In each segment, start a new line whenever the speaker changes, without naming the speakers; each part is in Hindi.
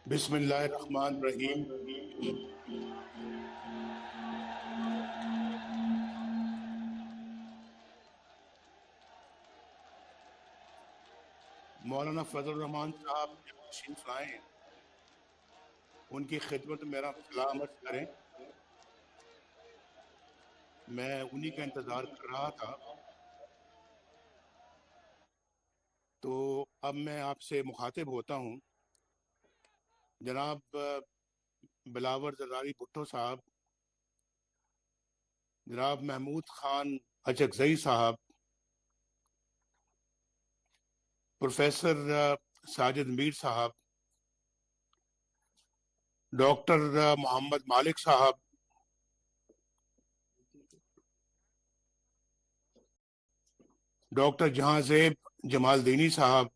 बिस्मिल्लाहिर्रहमानिर्रहीम। मौलाना फजल रहमान साहब तशरीफ लाए, उनकी खिदमत में मेरा सलाम अर्ज करें। मैं उन्हीं का इंतज़ार कर रहा था, तो अब मैं आपसे मुखातिब होता हूँ। जनाब बिलावर जरदारी भुट्टो साहब, जनाब महमूद खान अचकजई साहब, प्रोफेसर साजिद मीर साहब, डॉक्टर मोहम्मद मालिक साहब, डॉक्टर जहांजेब जमालदीनी साहब,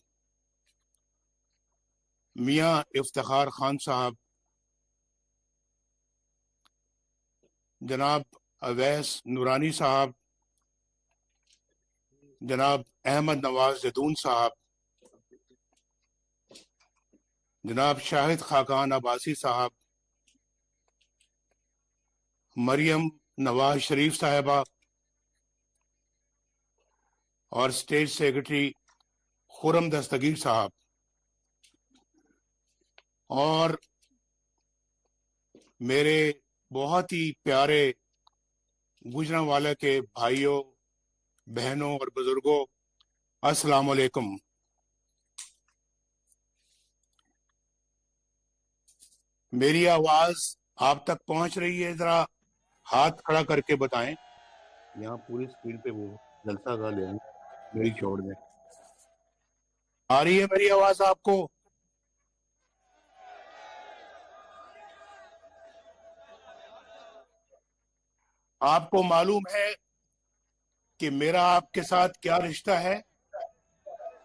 मियाँ इफ्तिखार खान साहब, जनाब अवैस नूरानी साहब, जनाब अहमद नवाज जदून साहब, जनाब शाहिद खाकान अब्बासी साहब, मरियम नवाज शरीफ साहिबा और स्टेट सेक्रेटरी खुरम दस्तगीर साहब, और मेरे बहुत ही प्यारे गुजरांवाला के भाइयों, बहनों और बुजुर्गों, अस्सलाम वालेकुम। मेरी आवाज आप तक पहुंच रही है? जरा हाथ खड़ा करके बताएं। यहाँ पूरी स्क्रीन पे वो जलसा गा ले मेरी छोड़ दें। आ रही है मेरी आवाज आपको? आपको मालूम है कि मेरा आपके साथ क्या रिश्ता है?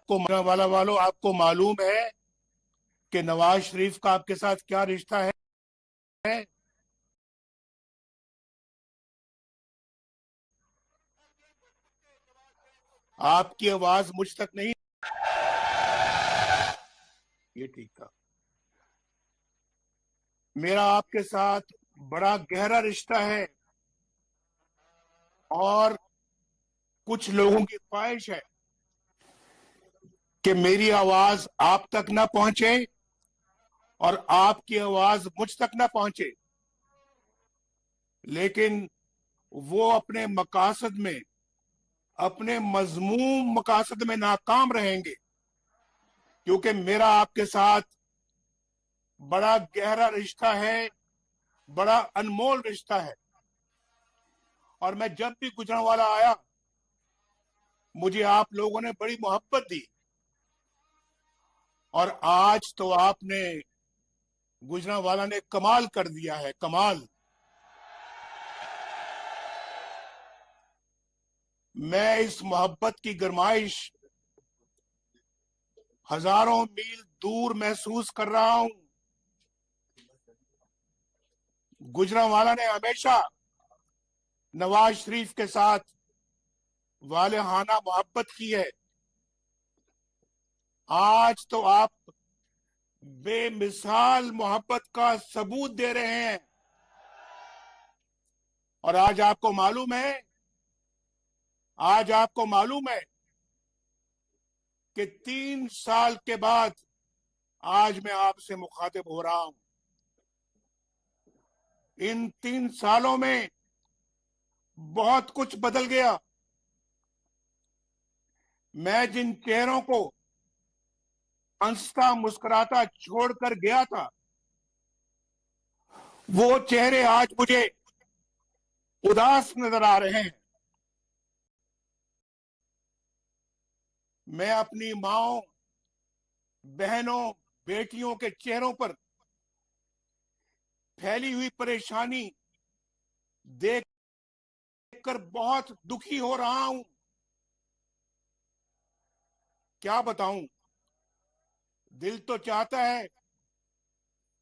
को वाला वालों, आपको मालूम है कि नवाज शरीफ का आपके साथ क्या रिश्ता है? आपकी आवाज मुझ तक नहीं, ये ठीक था। मेरा आपके साथ बड़ा गहरा रिश्ता है, और कुछ लोगों की ख्वाहिश है कि मेरी आवाज आप तक ना पहुंचे और आपकी आवाज मुझ तक ना पहुंचे, लेकिन वो अपने मकासद में, अपने मजमूम मकासद में नाकाम रहेंगे, क्योंकि मेरा आपके साथ बड़ा गहरा रिश्ता है, बड़ा अनमोल रिश्ता है। और मैं जब भी गुजरांवाला आया, मुझे आप लोगों ने बड़ी मोहब्बत दी, और आज तो आपने गुजरांवाला ने कमाल कर दिया है, कमाल। मैं इस मोहब्बत की गरमाइश हजारों मील दूर महसूस कर रहा हूं। गुजरांवाला ने हमेशा नवाज शरीफ के साथ वालेहाना मोहब्बत की है। आज तो आप बेमिसाल मोहब्बत का सबूत दे रहे हैं। और आज आपको मालूम है, आज आपको मालूम है कि 3 साल के बाद आज मैं आपसे मुखातिब हो रहा हूं। इन 3 सालों में बहुत कुछ बदल गया। मैं जिन चेहरों को हंसता मुस्कुराता छोड़कर गया था, वो चेहरे आज मुझे उदास नजर आ रहे हैं। मैं अपनी माओ, बहनों, बेटियों के चेहरों पर फैली हुई परेशानी देखकर बहुत दुखी हो रहा हूं। क्या बताऊं, दिल तो चाहता है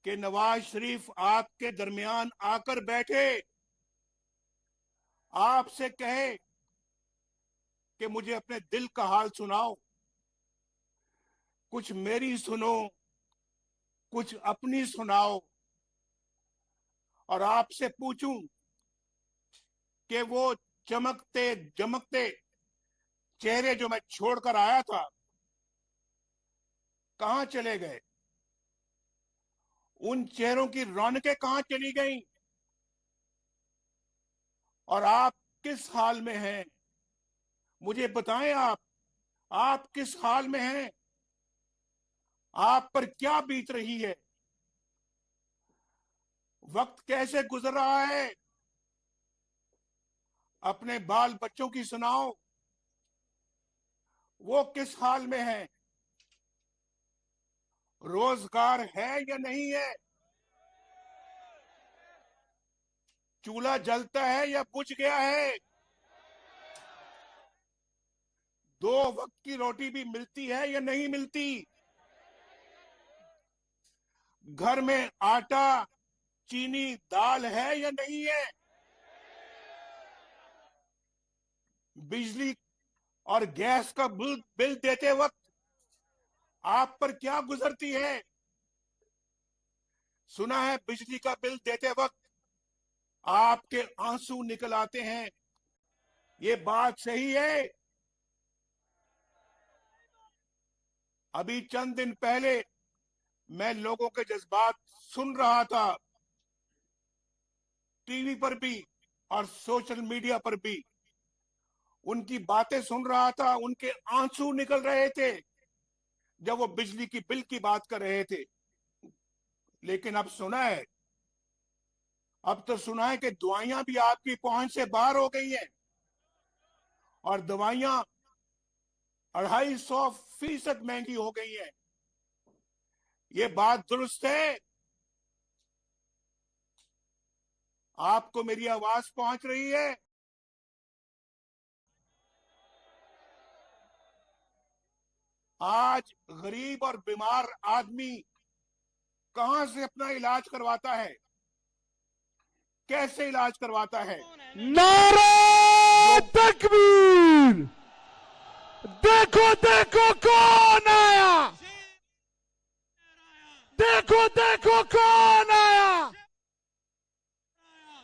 कि नवाज शरीफ आपके दरमियान आकर बैठे, आपसे कहे कि मुझे अपने दिल का हाल सुनाओ, कुछ मेरी सुनो, कुछ अपनी सुनाओ और आपसे पूछूं कि वो चमकते जमकते चेहरे जो मैं छोड़कर आया था कहां चले गए? उन चेहरों की रौनकें कहां चली गईं? और आप किस हाल में हैं? मुझे बताएं, आप किस हाल में हैं? आप पर क्या बीत रही है? वक्त कैसे गुजर रहा है? अपने बाल बच्चों की सुनाओ, वो किस हाल में है? रोजगार है या नहीं है? चूल्हा जलता है या बुझ गया है? दो वक्त की रोटी भी मिलती है या नहीं मिलती? घर में आटा, चीनी, दाल है या नहीं है? बिजली और गैस का बिल देते वक्त आप पर क्या गुजरती है? सुना है बिजली का बिल देते वक्त आपके आंसू निकल आते हैं। ये बात सही है? अभी चंद दिन पहले मैं लोगों के जज्बात सुन रहा था, टीवी पर भी और सोशल मीडिया पर भी उनकी बातें सुन रहा था। उनके आंसू निकल रहे थे जब वो बिजली की बिल की बात कर रहे थे। लेकिन अब तो सुना है कि दवाइयां भी आपकी पहुंच से बाहर हो गई हैं और दवाइयां 250% महंगी हो गई हैं। ये बात दुरुस्त है? आपको मेरी आवाज पहुंच रही है? आज गरीब और बीमार आदमी कहां से अपना इलाज करवाता है? कैसे इलाज करवाता है?
नारा
जो
तकबीर। देखो देखो कौन आया, देखो देखो कौन आया,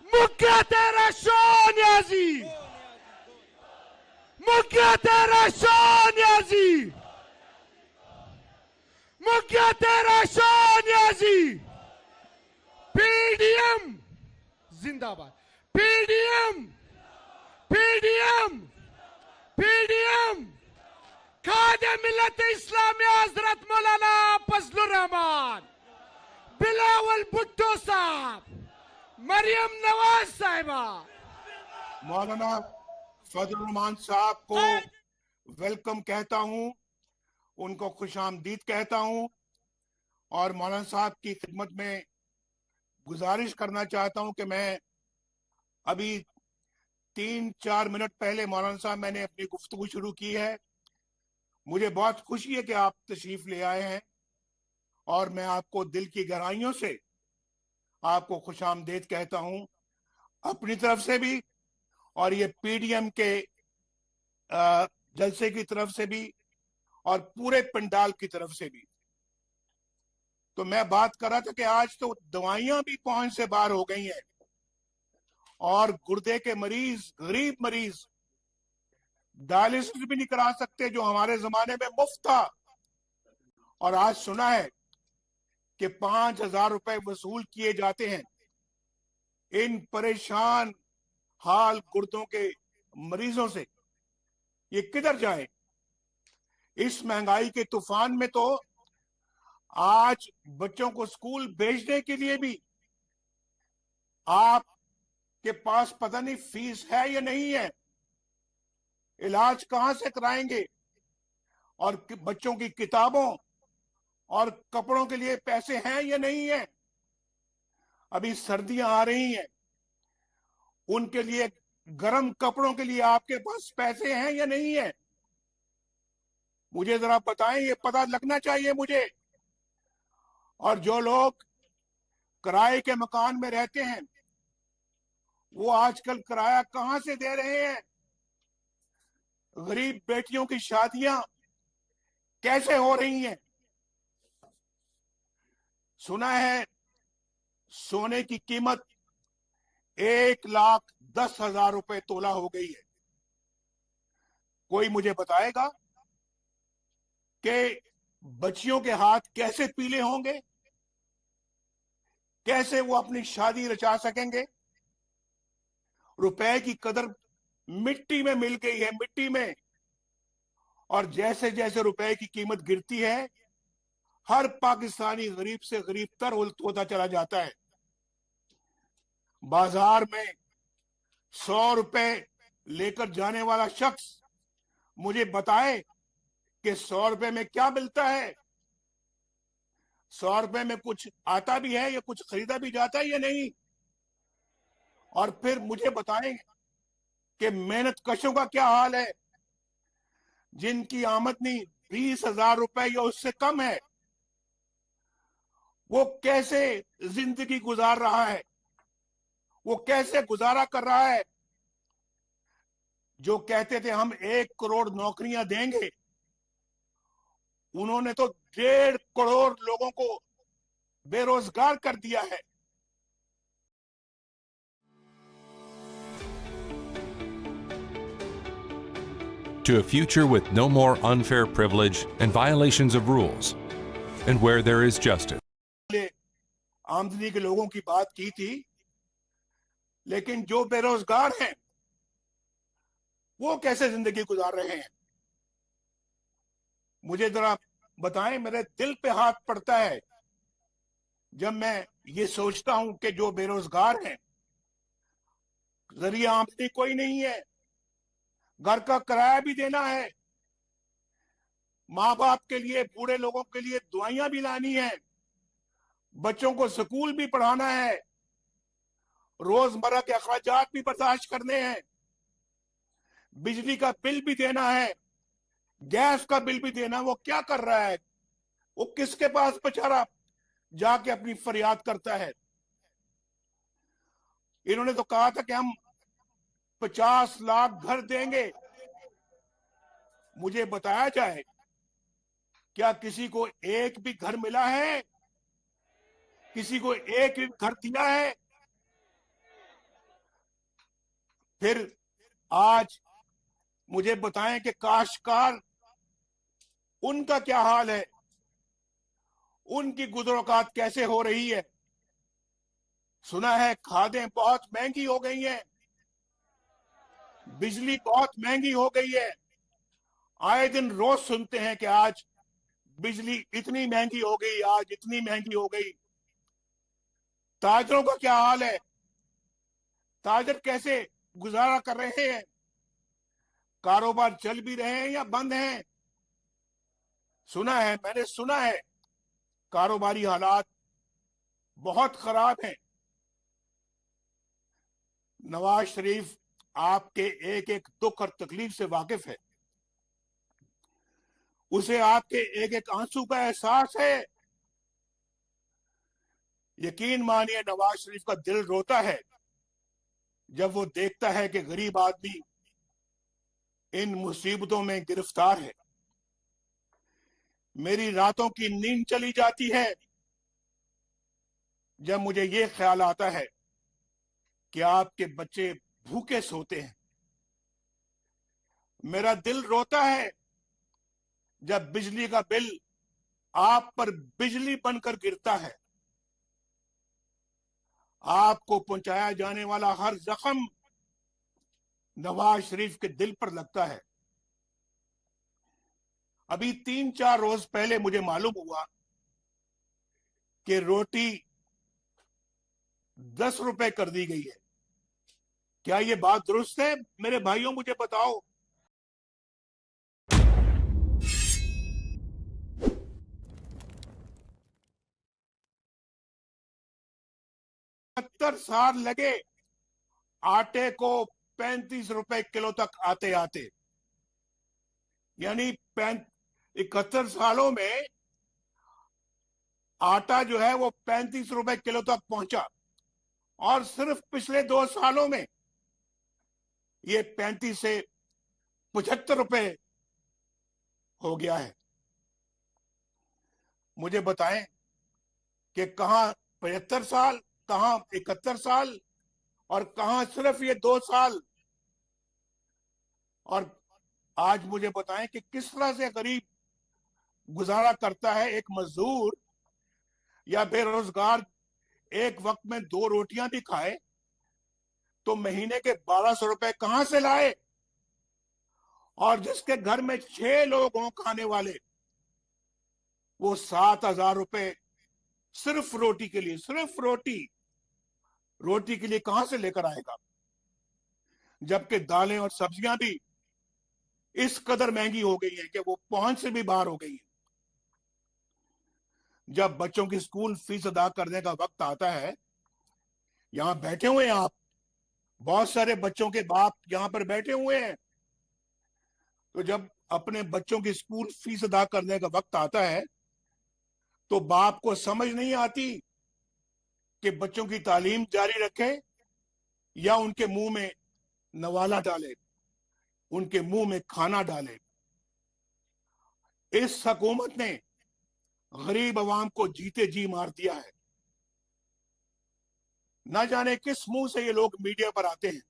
मुक्या तेरा सोनियाजी, मुक्या तेरा सोनियाजी, मुक्या तेरा सोनियाजी। पीडीएम जिंदाबाद, पीडीएम, पीडीएम, पीडीएम। खादे मिल्लत इस्लामी हजरत मौलाना फजलुर रहमान, बिलावल भुट्टो साहब, मरियम नवाज साहिबा।
मौलाना फजलुर रहमान साहब को वेलकम कहता हूं, उनको खुशामदीद कहता हूं और मौलाना साहब की खिदमत में गुजारिश करना चाहता हूं कि मैं अभी 3-4 मिनट पहले मौलाना साहब मैंने अपनी गुफ्तगू शुरू की है। मुझे बहुत खुशी है कि आप तशरीफ ले आए हैं और मैं आपको दिल की गहराइयों से आपको खुशामदीद कहता हूं, अपनी तरफ से भी और ये पीडीएम के जलसे की तरफ से भी और पूरे पंडाल की तरफ से भी। तो मैं बात कर रहा था कि आज तो दवाइयां भी पहुंच से बाहर हो गई हैं और गुर्दे के मरीज, गरीब मरीज डायलिसिस भी नहीं करा सकते, जो हमारे जमाने में मुफ्त था। और आज सुना है कि 5,000 रुपए वसूल किए जाते हैं। इन परेशान हाल गुर्दों के मरीजों से ये किधर जाए? इस महंगाई के तूफान में तो आज बच्चों को स्कूल भेजने के लिए भी आपके पास पता नहीं फीस है या नहीं है। इलाज कहां से कराएंगे? और बच्चों की किताबों और कपड़ों के लिए पैसे हैं या नहीं है? अभी सर्दियां आ रही हैं, उनके लिए गर्म कपड़ों के लिए आपके पास पैसे हैं या नहीं है? मुझे जरा बताएं, ये पता लगना चाहिए मुझे। और जो लोग किराए के मकान में रहते हैं वो आजकल किराया कहां से दे रहे हैं? गरीब बेटियों की शादियां कैसे हो रही हैं? सुना है सोने की कीमत 1,10,000 रुपए तोला हो गई है। कोई मुझे बताएगा कि बच्चियों के हाथ कैसे पीले होंगे, कैसे वो अपनी शादी रचा सकेंगे। रुपए की कदर मिट्टी में मिल गई है, मिट्टी में। और जैसे जैसे रुपए की कीमत गिरती है, हर पाकिस्तानी गरीब से गरीब तर होता चला जाता है। बाजार में 100 रुपए लेकर जाने वाला शख्स मुझे बताए कि 100 रुपए में क्या मिलता है, 100 रुपए में कुछ आता भी है या कुछ खरीदा भी जाता है या नहीं। और फिर मुझे बताएं कि मेहनत कशों का क्या हाल है, जिनकी आमदनी 20,000 रुपए या उससे कम है, वो कैसे जिंदगी गुजार रहा है, वो कैसे गुजारा कर रहा है। जो कहते थे हम 1 करोड़ नौकरियां देंगे, उन्होंने तो 1.5 करोड़ लोगों को बेरोजगार कर दिया है।
To a future with no more unfair privilege and violations of rules, and where there is justice.
आमदनी के लोगों की बात की थी, लेकिन जो बेरोजगार हैं वो कैसे जिंदगी गुजार रहे हैं, मुझे जरा बताएं। मेरे दिल पे हाथ पड़ता है जब मैं ये सोचता हूं कि जो बेरोजगार हैं, जरिया आमदनी कोई नहीं है, घर का किराया भी देना है, माँ बाप के लिए, बूढ़े लोगों के लिए दवाइयां भी लानी है, बच्चों को स्कूल भी पढ़ाना है, रोजमर्रा के अखराजात भी बर्दाश्त करने हैं, बिजली का बिल भी देना है, गैस का बिल भी देना। वो क्या कर रहा है, वो किसके पास बेचारा जाके अपनी फरियाद करता है। इन्होंने तो कहा था कि हम 50 लाख घर देंगे। मुझे बताया जाए, क्या किसी को एक भी घर मिला है, किसी को एक भी घर दिया है। फिर आज मुझे बताएं कि काश्तकार, उनका क्या हाल है, उनकी गुजरोकात कैसे हो रही है। सुना है खादें बहुत महंगी हो गई हैं, बिजली बहुत महंगी हो गई है। आए दिन रोज सुनते हैं कि आज बिजली इतनी महंगी हो गई, आज इतनी महंगी हो गई। ताजरों का क्या हाल है, ताजर कैसे गुजारा कर रहे हैं, कारोबार चल भी रहे हैं या बंद हैं। सुना है, मैंने सुना है, कारोबारी हालात बहुत खराब हैं। नवाज शरीफ आपके एक एक दुख और तकलीफ से वाकिफ है, उसे आपके एक एक आंसू का एहसास है। यकीन मानिए, नवाज शरीफ का दिल रोता है जब वो देखता है कि गरीब आदमी इन मुसीबतों में गिरफ्तार है। मेरी रातों की नींद चली जाती है जब मुझे ये ख्याल आता है कि आपके बच्चे भूखे सोते हैं। मेरा दिल रोता है जब बिजली का बिल आप पर बिजली बनकर गिरता है। आपको पहुंचाया जाने वाला हर जख्म नवाज शरीफ के दिल पर लगता है। अभी 3-4 रोज पहले मुझे मालूम हुआ कि रोटी 10 रुपए कर दी गई है। क्या ये बात दुरुस्त है? मेरे भाइयों, मुझे बताओ। 70 साल लगे आटे को 35 रुपए किलो तक आते आते, यानी 71 सालों में आटा जो है वो 35 रुपए किलो तक पहुंचा, और सिर्फ पिछले 2 सालों में ये 35 से 75 रुपए हो गया है। मुझे बताएं, कि कहां 75 साल, कहां 71 साल, और कहां सिर्फ ये 2 साल। और आज मुझे बताएं कि किस तरह से गरीब गुजारा करता है एक मजदूर या बेरोजगार। एक वक्त में 2 रोटियां भी खाए तो महीने के 1200 रुपए कहां से लाए? और जिसके घर में 6 लोग हों खाने वाले, वो 7,000 रुपए सिर्फ रोटी के लिए, सिर्फ रोटी के लिए कहां से लेकर आएगा? जबकि दालें और सब्जियां भी इस कदर महंगी हो गई हैं कि वो पहुंच से भी बाहर हो गई हैं। जब बच्चों की स्कूल फीस अदा करने का वक्त आता है, यहां बैठे हुए हैं आप, बहुत सारे बच्चों के बाप यहां पर बैठे हुए हैं, तो जब अपने बच्चों की स्कूल फीस अदा करने का वक्त आता है तो बाप को समझ नहीं आती कि बच्चों की तालीम जारी रखे या उनके मुंह में नवाला डाले, उनके मुंह में खाना डाले। इस हुकूमत ने गरीब अवाम को जीते जी मार दिया है। न जाने किस मुंह से ये लोग मीडिया पर आते हैं,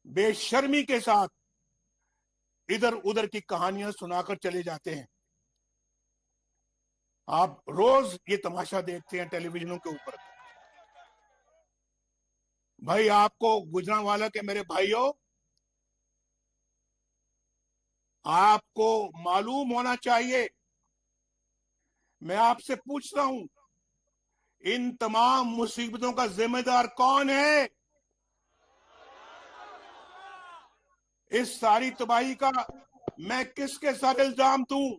बेशर्मी के साथ इधर उधर की कहानियां सुनाकर चले जाते हैं। आप रोज ये तमाशा देखते हैं टेलीविजनों के ऊपर। भाई, आपको गुजरांवाला के मेरे भाइयों, आपको मालूम होना चाहिए, मैं आपसे पूछता हूं, इन तमाम मुसीबतों का जिम्मेदार कौन है? इस सारी तबाही का मैं किसके साथ इल्जाम दूं?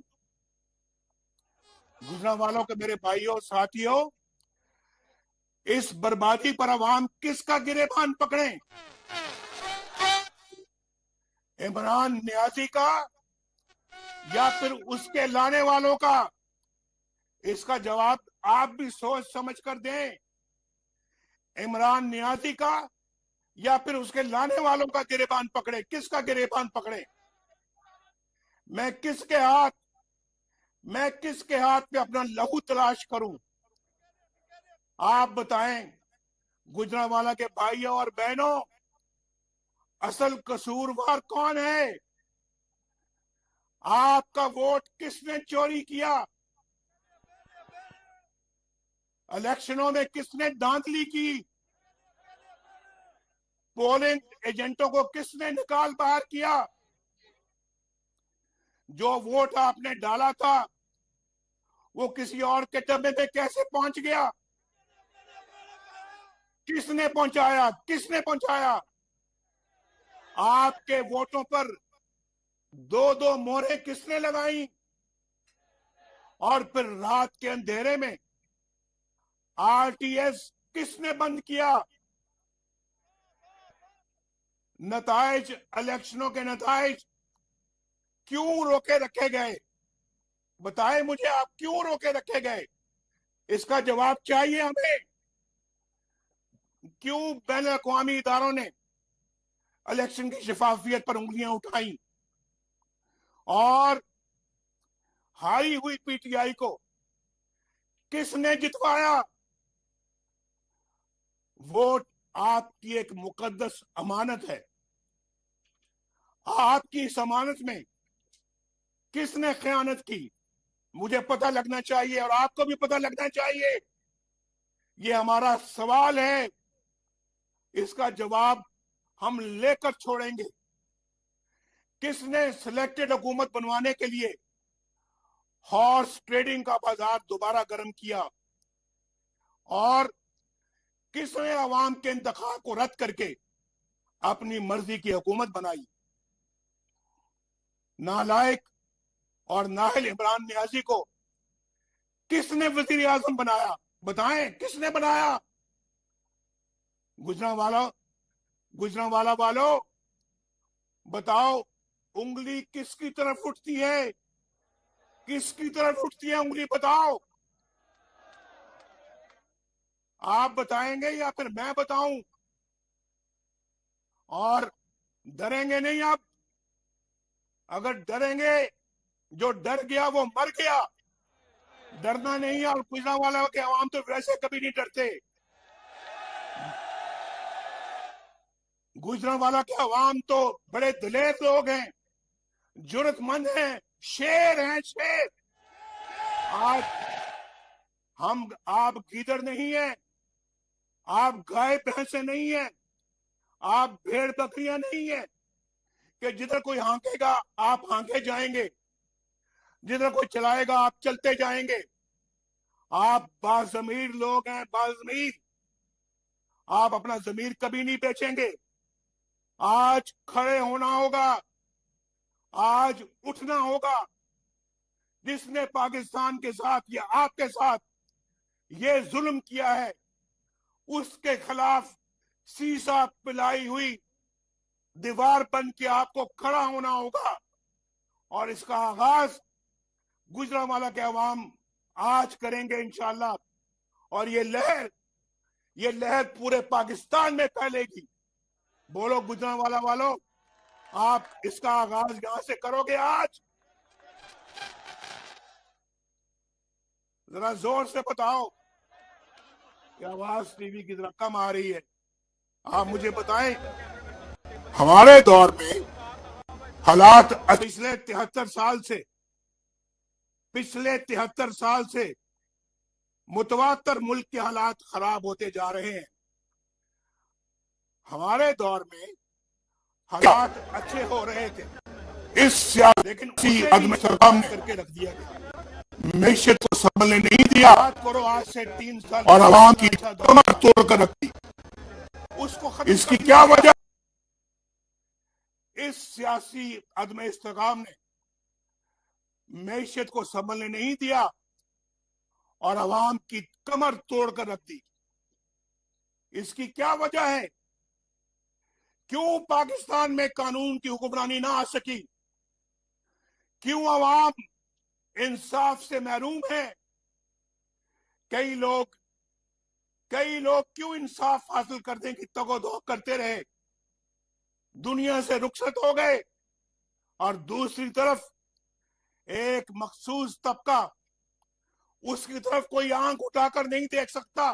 गुजरांवालों के मेरे भाइयों साथियों, इस बर्बादी पर अवाम किसका गिरेबान पकड़े? इमरान नियाजी का या फिर उसके लाने वालों का? इसका जवाब आप भी सोच समझ कर दें। इमरान नियाजी का या फिर उसके लाने वालों का गिरेबान पकड़े? किसका गिरेबान पकड़े? मैं किसके हाथ पे अपना लहू तलाश करूं? आप बताएं, गुजरांवाला के भाइयों और बहनों, असल कसूरवार कौन है? आपका वोट किसने चोरी किया? इलेक्शनों में किसने धांधली की? पोलिंग एजेंटों को किसने निकाल बाहर किया? जो वोट आपने डाला था वो किसी और के डब्बे में कैसे पहुंच गया? किसने पहुंचाया? किसने पहुंचाया? आपके वोटों पर 2-2 मोहरें किसने लगाई? और फिर रात के अंधेरे में आरटीएस किसने बंद किया? नताइज, इलेक्शनों के नताइज क्यों रोके रखे गए? बताएं मुझे, आप क्यों रोके रखे गए? इसका जवाब चाहिए हमें। क्यों बैन अवी इदारों ने इलेक्शन की शफाफियत पर उंगलियां उठाई और हारी हुई पीटीआई को किसने जितवाया? वोट आपकी एक मुकद्दस अमानत है। आपकी इस अमानत में किसने खयानत की? मुझे पता लगना चाहिए और आपको भी पता लगना चाहिए। ये हमारा सवाल है, इसका जवाब हम लेकर छोड़ेंगे। किसने सिलेक्टेड हुकूमत बनवाने के लिए हॉर्स ट्रेडिंग का बाजार दोबारा गर्म किया? और किसने अवाम के इंतखाब को रद्द करके अपनी मर्जी की हुकूमत बनाई? नालायक और नाहिल इमरान नियाजी को किसने वजीर आजम बनाया? बताएं, किसने बनाया? गुजरांवाला वालों, बताओ, उंगली किसकी तरफ उठती है? किसकी तरफ उठती है उंगली? बताओ। आप बताएंगे या फिर मैं बताऊं? और डरेंगे नहीं आप। अगर डरेंगे, जो डर गया वो मर गया। डरना नहीं है, और गुजरांवाला के अवाम तो वैसे कभी नहीं डरते। गुजरांवाला के अवाम तो बड़े दिलेर लोग हैं, जुर्रतमंद हैं, शेर हैं, शेर। आज आप गीदड़ नहीं है, आप गाय भैंसे नहीं है, आप भेड़ बकरियां नहीं है कि जिधर कोई हांकेगा आप हांके जाएंगे, जिधर कोई चलाएगा आप चलते जाएंगे। आप बाज़मीर लोग हैं, बाज़मीर। आप अपना जमीर कभी नहीं बेचेंगे। आज खड़े होना होगा, आज उठना होगा। जिसने पाकिस्तान के साथ या आपके साथ ये जुल्म किया है, उसके खिलाफ सीसा पिलाई हुई दीवार बन के आपको खड़ा होना होगा। और इसका आगाज गुजरांवाला के अवाम आज करेंगे इंशाल्लाह। और ये लहर पूरे पाकिस्तान में फैलेगी। बोलो गुजरांवाला वालों, आप इसका आगाज यहां से करोगे आज? जरा जोर से बताओ कि आवाज टीवी की तरह कम आ रही है। आप मुझे बताएं, हमारे दौर में हालात पिछले 73 साल से मुतवातर मुल्क के हालात खराब होते जा रहे हैं। हमारे दौर में हालात अच्छे हो रहे थे, लेकिन अदम सरकार ने करके रख दिया गया। मैशत को संभलने नहीं दिया। बात करो आज से 3 साल और आवाम की कमर तोड़कर रख दी। उसको इसकी क्या वजह? इस सियासी अदम इस्तेकाम ने मैशत को संभलने नहीं दिया और आवाम की कमर तोड़कर रख दी। इसकी क्या वजह है? क्यों पाकिस्तान में कानून की हुक्मरानी ना आ सकी? क्यों आवाम इंसाफ से महरूम है? कई लोग क्यों इंसाफ हासिल करने की तगोदो करते रहे, दुनिया से रुखसत हो गए, और दूसरी तरफ एक मखसूस तबका, उसकी तरफ कोई आंख उठाकर नहीं देख सकता।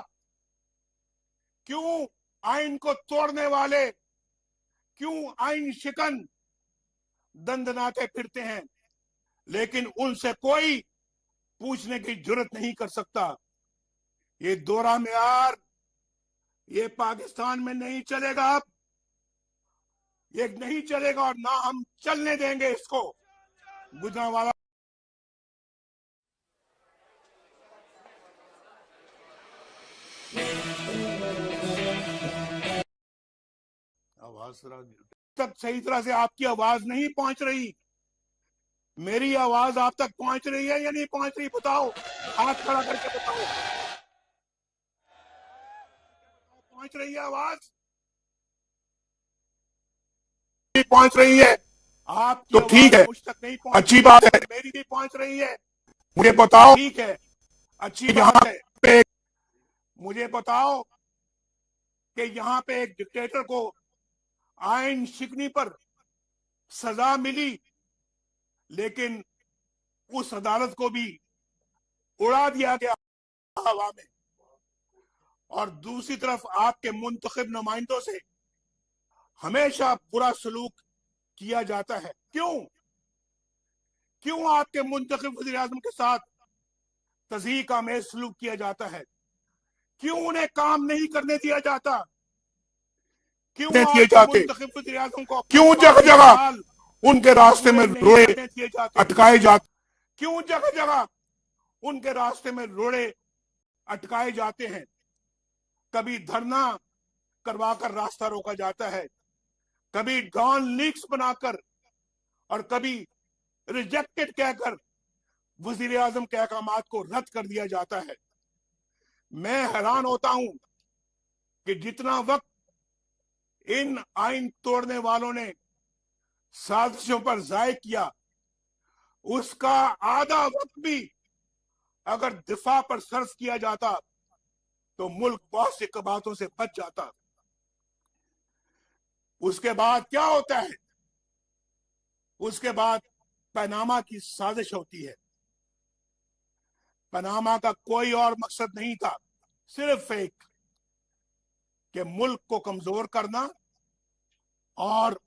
क्यों आइन को तोड़ने वाले, क्यों आइन शिकन दंदनाते फिरते हैं, लेकिन उनसे कोई पूछने की जुर्रत नहीं कर सकता। ये दोहरा मेयार ये पाकिस्तान में नहीं चलेगा। अब ये नहीं चलेगा और ना हम चलने देंगे इसको। गुजरांवाला आवाज तक सही तरह से आपकी आवाज नहीं पहुंच रही। मेरी आवाज आप तक पहुंच रही है या नहीं पहुंच रही? बताओ, हाथ खड़ा करके बताओ। पहुंच रही है आवाज? पहुंच रही है? आप तो ठीक है, मुझ तक नहीं पहुंच, अच्छी बात है। मेरी भी पहुंच रही है, मुझे बताओ। ठीक है, अच्छी बात है। पे मुझे बताओ कि यहाँ पे एक डिक्टेटर को आइन शिकनी पर सजा मिली, लेकिन उस अदालत को भी उड़ा दिया गया हवा में। और दूसरी तरफ आपके मुंतखब नुमाइंदों से हमेशा बुरा सलूक किया जाता है। क्यों आपके मुंतखब वज़ीर आज़म के साथ तज़हीक आमेज़ सलूक किया जाता है? क्यों उन्हें काम नहीं करने दिया जाता? क्यों मुंतखब वज़ीर आज़म को क्यों जगह जगह उनके रास्ते में रोड़े अटकाए जाते? क्यों जगह जगह उनके रास्ते में रोड़े अटकाए जाते हैं? कभी धरना करवाकर रास्ता रोका जाता है, कभी डॉन लीक्स बनाकर, और कभी रिजेक्टेड कहकर वजीर आजम के अहकामात को रद्द कर दिया जाता है। मैं हैरान होता हूं कि जितना वक्त इन आइन तोड़ने वालों ने साजिशों पर जाय किया, उसका आधा वक्त भी अगर दिफा पर सर्फ किया जाता तो मुल्क बहुत सी कबातों से बच जाता। उसके बाद क्या होता है? उसके बाद पनामा की साजिश होती है। पनामा का कोई और मकसद नहीं था, सिर्फ एक, कि मुल्क को कमजोर करना और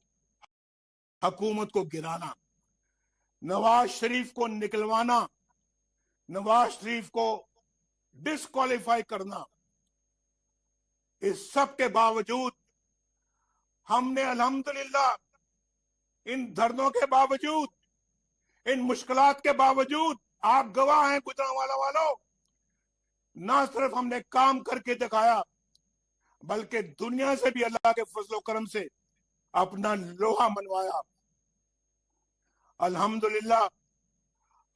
हुकूमत को गिराना, नवाज शरीफ को निकलवाना, नवाज शरीफ को डिस्क्वालीफाई करना। इस सब के बावजूद हमने अल्हम्दुलिल्लाह, इन धरनों के बावजूद, इन मुश्किलात के बावजूद, आप गवाह हैं गुजरांवाला वालों, ना सिर्फ हमने काम करके दिखाया, बल्कि दुनिया से भी अल्लाह के फजलो करम से अपना लोहा मनवाया। अल्हम्दुलिल्लाह,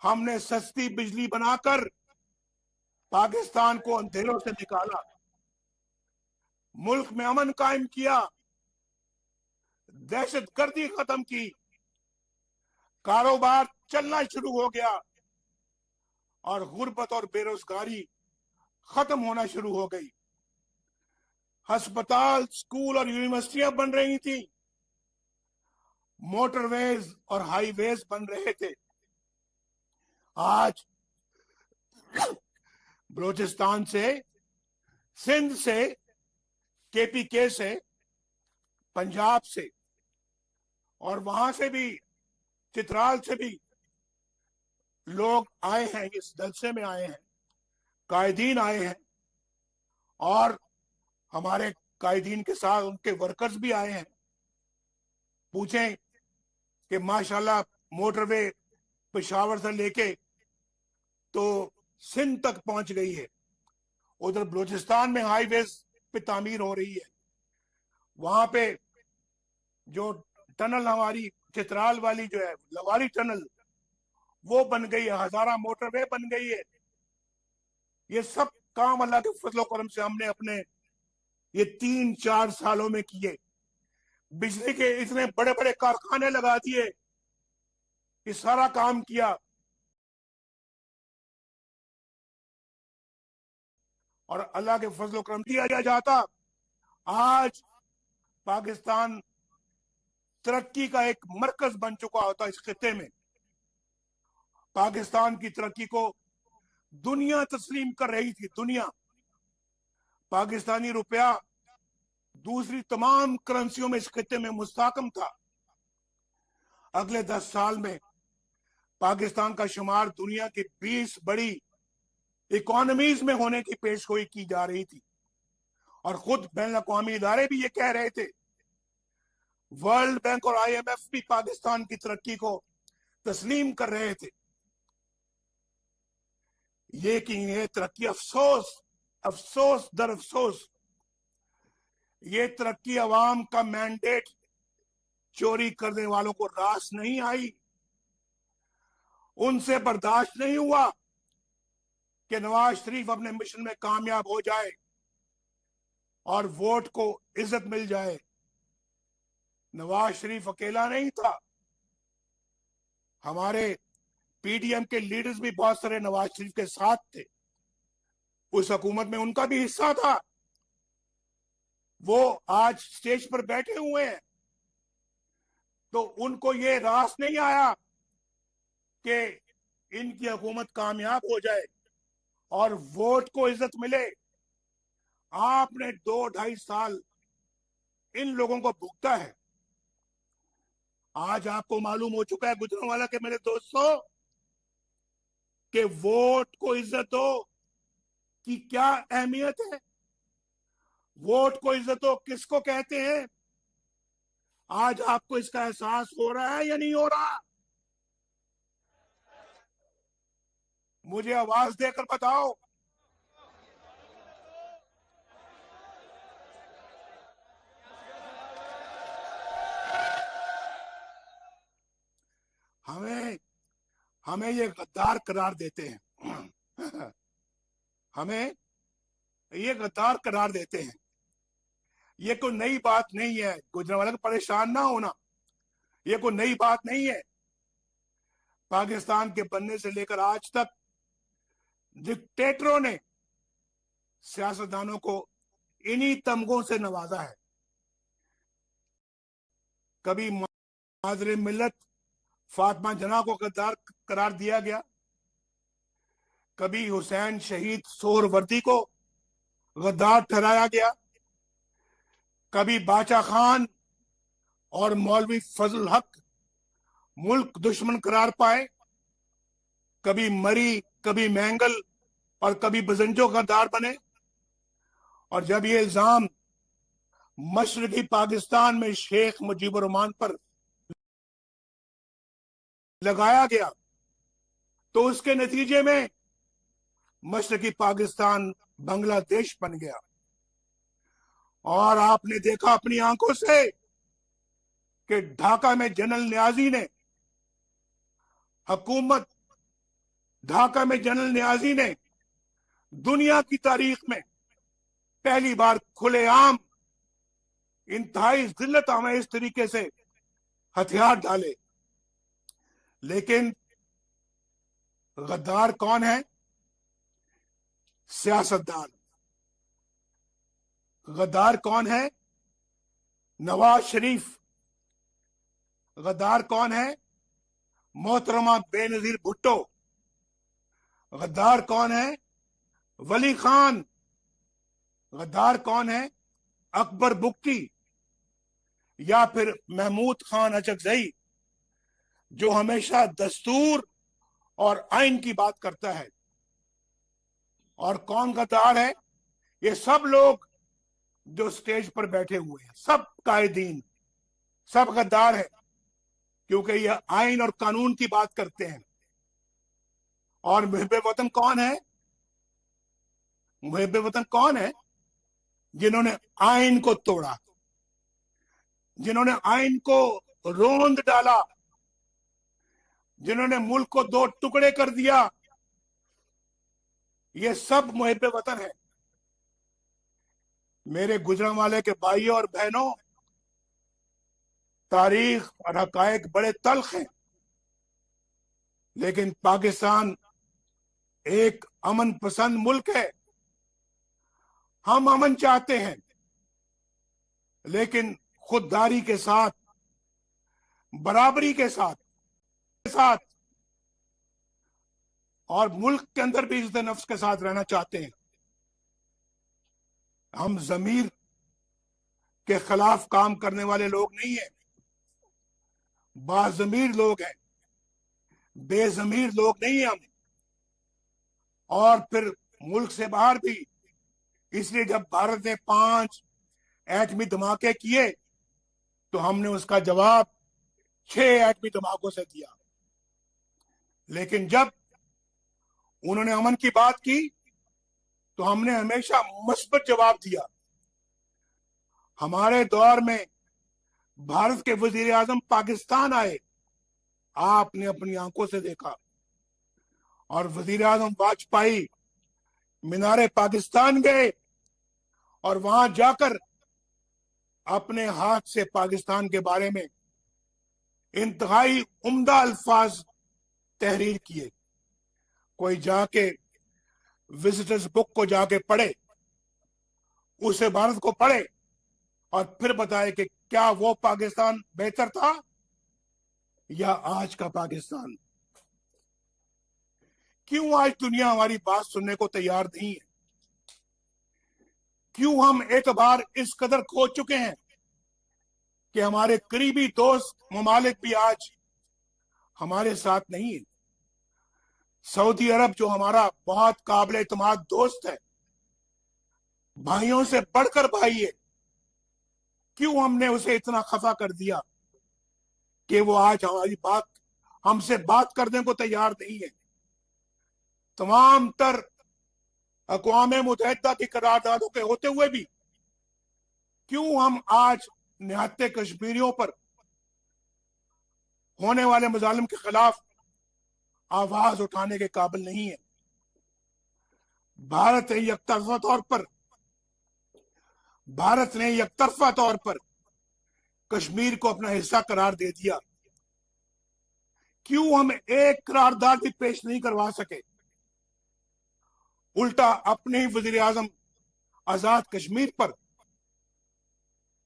हमने सस्ती बिजली बनाकर पाकिस्तान को अंधेरों से निकाला, मुल्क में अमन कायम किया, दहशतगर्दी खत्म की, कारोबार चलना शुरू हो गया और गुर्बत और बेरोजगारी खत्म होना शुरू हो गई। अस्पताल, स्कूल और यूनिवर्सिटियां बन रही थी, मोटरवेज और हाईवेज बन रहे थे। आज बलूचिस्तान से, सिंध से, केपीके से, पंजाब से और वहां से भी, चित्राल से भी लोग आए हैं, इस जलसे में आए हैं, कायदीन आए हैं, और हमारे कायदीन के साथ उनके वर्कर्स भी आए हैं। पूछें कि माशाल्लाह मोटरवे पेशावर से लेके तो सिंध तक पहुंच गई है, उधर बलूचिस्तान में हाईवेज पे तामीर हो रही है, वहां पे जो टनल हमारी चित्राल वाली जो है लवारी टनल, वो बन गई है, हजारा मोटरवे बन गई है। ये सब काम अल्लाह के फजलो करम से हमने अपने ये 3-4 सालों में किए। बिजली के इतने बड़े बड़े कारखाने लगा दिए, ये सारा काम किया, और अल्लाह के फजलो करम दिया जाता, आज पाकिस्तान तरक्की का एक मरकज बन चुका होता इस खिते में। पाकिस्तान की तरक्की को दुनिया तस्लीम कर रही थी, दुनिया। पाकिस्तानी रुपया दूसरी तमाम करेंसियों में इस खिते में मुस्तहकम था। अगले 10 साल में पाकिस्तान का शुमार दुनिया की 20 बड़ी इकोनॉमीज में होने की पेशगोई की जा रही थी, और खुद बैन अवी इदारे भी ये कह रहे थे। वर्ल्ड बैंक और IMF भी पाकिस्तान की तरक्की को तस्लीम कर रहे थे। ये तरक्की, अफसोस अफसोस दर अफसोस, ये तरक्की अवाम का मैंडेट चोरी करने वालों को रास नहीं आई। उनसे बर्दाश्त नहीं हुआ कि नवाज शरीफ अपने मिशन में कामयाब हो जाए और वोट को इज्जत मिल जाए। नवाज शरीफ अकेला नहीं था, हमारे PDM के लीडर्स भी बहुत सारे नवाज शरीफ के साथ थे, उस हुकूमत में उनका भी हिस्सा था। वो आज स्टेज पर बैठे हुए हैं, तो उनको ये रास नहीं आया कि इनकी हुकूमत कामयाब हो जाए और वोट को इज्जत मिले। आपने 2-2.5 साल इन लोगों को भुगता है। आज आपको मालूम हो चुका है गुजरांवाला के मेरे दोस्तों, कि वोट को इज्जत हो की क्या अहमियत है, वोट को इज्जत हो किसको कहते हैं। आज आपको इसका एहसास हो रहा है या नहीं हो रहा? मुझे आवाज देकर बताओ। हमें ये गद्दार करार देते हैं हमें ये गद्दार करार देते हैं। ये कोई नई बात नहीं है, गुजरांवाला को परेशान ना होना, ये कोई नई बात नहीं है। पाकिस्तान के बनने से लेकर आज तक डिक्टेटरों ने सियासतदानों को इन्हीं तमगों से नवाजा है। कभी माजरे मिल्लत फातिमा जना को गद्दार करार दिया गया, कभी हुसैन शहीद सोहरवर्दी को गद्दार ठहराया गया, कभी बाचा खान और मौलवी फजल हक मुल्क दुश्मन करार पाए, कभी मरी, कभी मैंगल और कभी बजंजो गद्दार बने। और जब ये इल्जाम मशरकी पाकिस्तान में शेख मुजीबुर रहमान पर लगाया गया तो उसके नतीजे में मशरकी पाकिस्तान बांग्लादेश बन गया। और आपने देखा अपनी आंखों से कि ढाका में जनरल न्याजी ने हुकूमत ढाका में जनरल न्याजी ने दुनिया की तारीख में पहली बार खुलेआम इंतहाई जिल्लत आमेज तरीके से हथियार डाले। लेकिन गद्दार कौन है? सियासतदान। गद्दार कौन है? नवाज शरीफ। गद्दार कौन है? मोहतरमा बेनजीर भुट्टो। गद्दार कौन है? वली खान। गद्दार कौन है? अकबर बुक्टी या फिर महमूद खान अचकजई, जो हमेशा दस्तूर और आइन की बात करता है। और कौन गद्दार है? ये सब लोग जो स्टेज पर बैठे हुए हैं, सब कायदीन, सब गद्दार है, क्योंकि ये आइन और कानून की बात करते हैं। और मुहिब्बे वतन कौन है? मुहिब्बे वतन कौन है? जिन्होंने आइन को तोड़ा, जिन्होंने आइन को रोंद डाला, जिन्होंने मुल्क को दो टुकड़े कर दिया। ये सब मुहिब्बे वतन है। मेरे गुजरांवाले के भाइयों और बहनों, तारीख और हकायक बड़े तल्ख हैं, लेकिन पाकिस्तान एक अमन पसंद मुल्क है। हम अमन चाहते हैं, लेकिन खुददारी के साथ, बराबरी के साथ और मुल्क के अंदर भी इज्जत नफ्स के साथ रहना चाहते हैं। हम जमीर के खिलाफ काम करने वाले लोग नहीं हैं, बाजमीर लोग हैं, बेजमीर लोग नहीं हैं हम। और फिर मुल्क से बाहर भी, इसलिए जब भारत ने 5 एटमी धमाके किए तो हमने उसका जवाब 6 एटमी धमाकों से दिया। लेकिन जब उन्होंने अमन की बात की तो हमने हमेशा मुस्बत जवाब दिया। हमारे दौर में भारत के वजीर आजम पाकिस्तान आए, आपने अपनी आंखों से देखा। और वजीर आजम वाजपेयी मीनारे पाकिस्तान गए और वहां जाकर अपने हाथ से पाकिस्तान के बारे में इंतहाई उम्दा अल्फाज तहरीर किए। कोई जाके विजिटर्स बुक को जाके पढ़े, उसे भारत को पढ़े और फिर बताए कि क्या वो पाकिस्तान बेहतर था या आज का पाकिस्तान। क्यों आज दुनिया हमारी बात सुनने को तैयार नहीं है? क्यों हम एक बार इस कदर खो चुके हैं कि हमारे करीबी दोस्त ममालिक भी आज हमारे साथ नहीं है? सऊदी अरब, जो हमारा बहुत काबिल एतमाद दोस्त है, भाइयों से बढ़कर भाई है, क्यों हमने उसे इतना खफा कर दिया कि वो आज हमसे बात करने को तैयार नहीं है? तमाम तर अक़वाम मुत्तहिदा की करारदादों के होते हुए भी क्यों हम आज निहत्ते कश्मीरियों पर होने वाले मजालिम के खिलाफ आवाज उठाने के काबिल नहीं है? भारत ने यकतरफा तौर पर कश्मीर को अपना हिस्सा करार दे दिया। क्यों हम एक करारदाद भी पेश नहीं करवा सके? उल्टा अपने ही वजीर आजम आजाद कश्मीर पर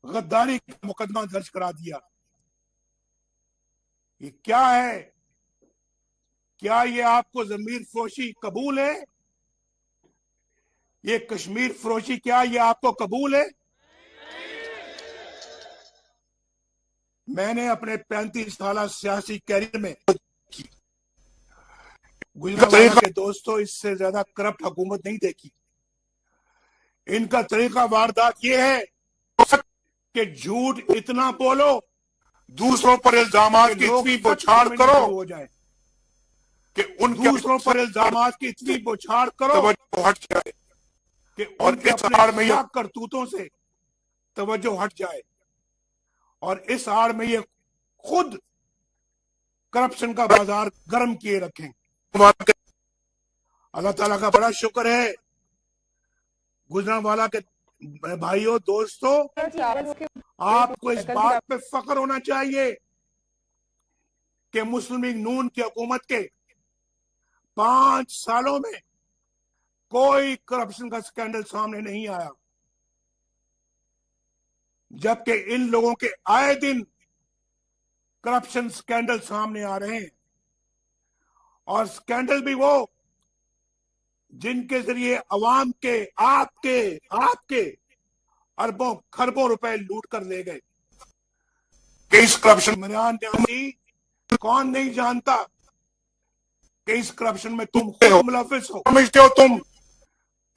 गद्दारी का मुकदमा दर्ज करा दिया। ये क्या है? क्या ये आपको जमीर फरोशी कबूल है? ये कश्मीर फरोशी क्या ये आपको कबूल है? मैंने अपने 35 साल सियासी कैरियर में गुजरात के दोस्तों इससे ज्यादा करप्ट हुकूमत नहीं देखी। इनका तरीका वारदात ये है कि झूठ इतना बोलो,
दूसरों पर इल्जामात की इतनी बौछार करो
हो जाए
कि
दूसरों पर इल्जामात की इतनी बौछार करो
तवज्जो हट जाए
कि
और
उनके
इस
अपने
आड़ में ये
खराब करतूतों से तवज्जो हट जाए और इस आड़ में ये खुद करप्शन का बाजार गर्म किए रखें। अल्लाह ताला का बड़ा शुक्र है, गुजरांवाला के भाइयों दोस्तों, आपको इस बात पे फख्र होना चाहिए कि मुस्लिम लीग नून की हुकूमत के 5 सालों में कोई करप्शन का स्कैंडल सामने नहीं आया, जबकि इन लोगों के आए दिन करप्शन स्कैंडल सामने आ रहे हैं और स्कैंडल भी वो जिनके जरिए अवाम के आपके अरबों खरबों रुपए लूट कर ले गए।
इस करप्शन
इमरान न्याजी कौन नहीं जानता कि इस करप्शन में तुम
हो,
खुद मुलविस हो।
समझते हो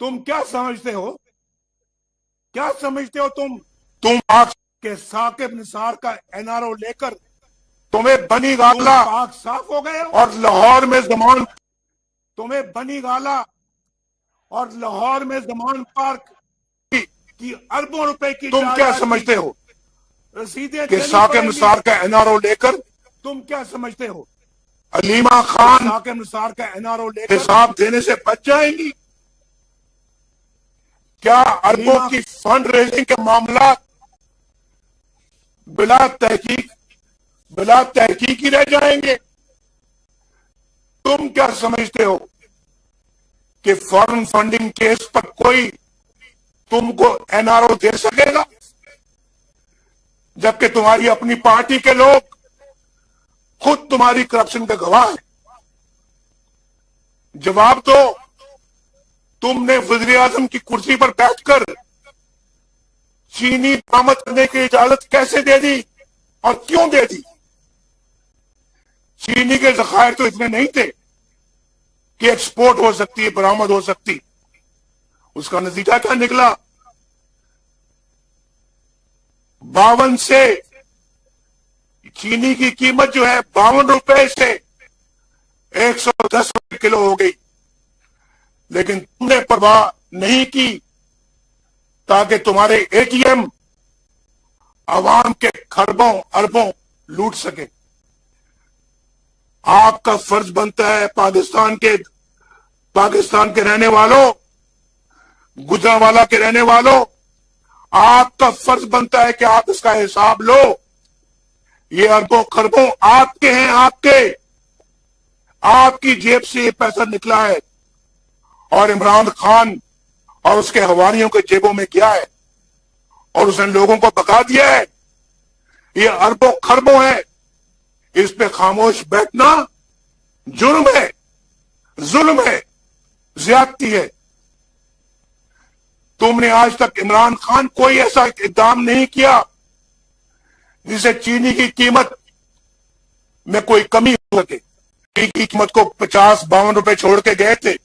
तुम क्या समझते हो? क्या समझते हो
तुम आप
के साकिब निसार का एनआरओ लेकर
तुम्हें बनी
तुम
गाला
पाक साफ हो गए हो?
और लाहौर में जमान
तुम्हें बनी गाला और लाहौर में जमान पार्क की अरबों रुपए की
तुम क्या समझते हो
रसीदें
कि
देनी
साकिब
पड़ेंगी।
निसार का एनआरओ लेकर
तुम क्या समझते हो
अलीमा खान
साकिब निसार का एनआरओ लेकर
हिसाब देने से बच जाएंगी? क्या अरबों की फंड रेजिंग के मामला बिला तहकीक ही रह जाएंगे? तुम क्या समझते हो कि फॉरेन फंडिंग केस पर कोई तुमको एनआरओ दे सकेगा, जबकि तुम्हारी अपनी पार्टी के लोग खुद तुम्हारी करप्शन का गवाह है? जवाब दो, तुमने वज़ीर आज़म की कुर्सी पर बैठकर चीनी बरामद करने की इजाजत कैसे दे दी और क्यों दे दी? चीनी के ज़खायर तो इतने नहीं थे कि एक्सपोर्ट हो सकती है, बरामद हो सकती। उसका नतीजा क्या निकला? 52 से चीनी की कीमत जो है 52 रुपए से 110 रुपए किलो हो गई, लेकिन तुमने परवाह नहीं की ताकि तुम्हारे एटीएम अवाम के खरबों अरबों लूट सके। आपका फर्ज बनता है पाकिस्तान के रहने वालों, गुजरांवाला के रहने वालों, आपका फर्ज बनता है कि आप इसका हिसाब लो। ये अरबों खरबों आपके हैं, आपकी जेब से ये पैसा निकला है और इमरान खान और उसके हवारियों के जेबों में गया है और उसने लोगों को बता दिया है। ये अरबों खरबों है, इस पे खामोश बैठना जुर्म है, जुल्म है, ज्यादती है। तुमने आज तक इमरान खान कोई ऐसा इक़दाम नहीं किया जिसे चीनी की कीमत में कोई कमी हो सके। चीनी की कीमत को 50-52 रुपए छोड़ के गए थे,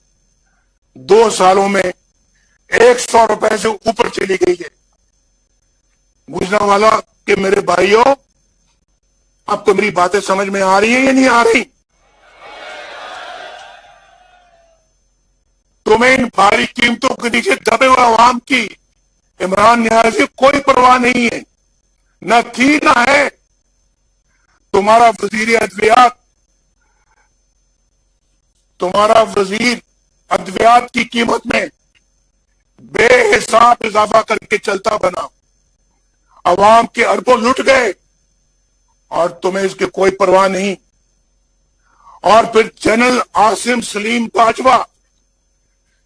2 सालों में 100 रुपए से ऊपर चली गई है। गुजरांवाला के मेरे भाइयों, आपको मेरी बातें समझ में आ रही है या नहीं आ रही? तुम्हें इन भारी कीमतों के नीचे दबे हुए अवाम की इमरान न्याजी कोई परवाह नहीं है, न थी न है। तुम्हारा वजीर अद्वियात की कीमत में बेहिसाब इजाफा करके चलता बना, अवाम के अरबों लुट गए और तुम्हें इसकी कोई परवाह नहीं। और फिर जनरल आसिम सलीम बाजवा,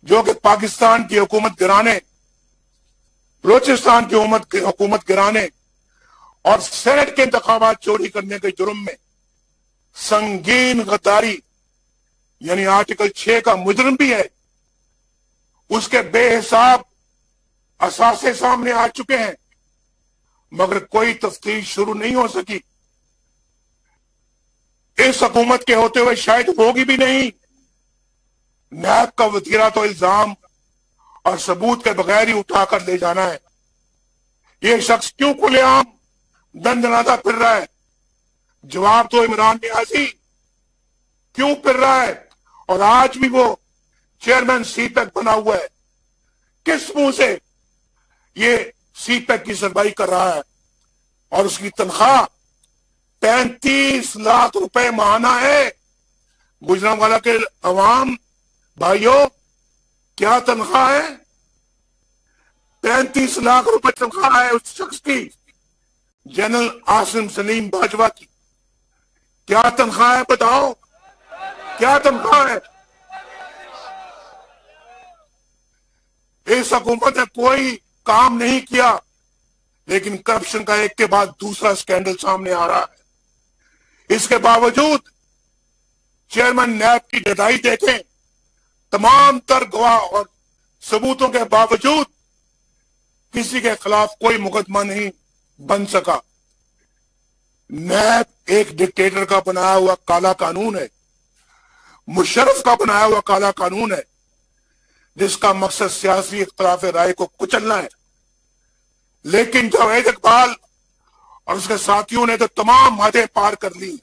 जो कि पाकिस्तान की हुकूमत गिराने, बलोचिस्तान की हुकूमत गिराने और सेनेट के इंतखाबात चोरी करने के जुर्म में संगीन गद्दारी यानी आर्टिकल 6 का मुजरिम भी है, उसके बेहिसाब असासे सामने आ चुके हैं, मगर कोई तफ्तीश शुरू नहीं हो सकी। इस हुकूमत के होते हुए शायद होगी भी नहीं। नैब का वतीरा तो इल्जाम और सबूत के बगैर ही उठाकर ले जाना है। ये शख्स क्यों खुलेआम दंदनाता फिर रहा है? जवाब तो इमरान नियाजी क्यों फिर रहा है? और आज भी वो चेयरमैन सीपैक बना हुआ है। किस मुंह से ये सीपैक की सरवाई कर रहा है? और उसकी तनख्वाह 35 लाख रुपए माहाना है। गुजरांवाला के अवाम भाइयों, क्या तनख्वाह है? 35 लाख रुपए तनख्वाह है उस शख्स की, जनरल आसिम सलीम बाजवा की। क्या तनख्वाह है बताओ, क्या तनख्वाह है? इस हुकूमत ने कोई काम नहीं किया, लेकिन करप्शन का एक के बाद दूसरा स्कैंडल सामने आ रहा है। इसके बावजूद चेयरमैन नैब की जदाई देखें, तमाम तर गवाह और सबूतों के बावजूद किसी के खिलाफ कोई मुकदमा नहीं बन सका। नैब एक डिक्टेटर का बनाया हुआ काला कानून है, मुशर्रफ का बनाया हुआ काला कानून है, जिसका मकसद सियासी इख्तिलाफ राय को कुचलना है। लेकिन जावेद इकबाल और उसके साथियों ने तो तमाम हदें पार कर ली।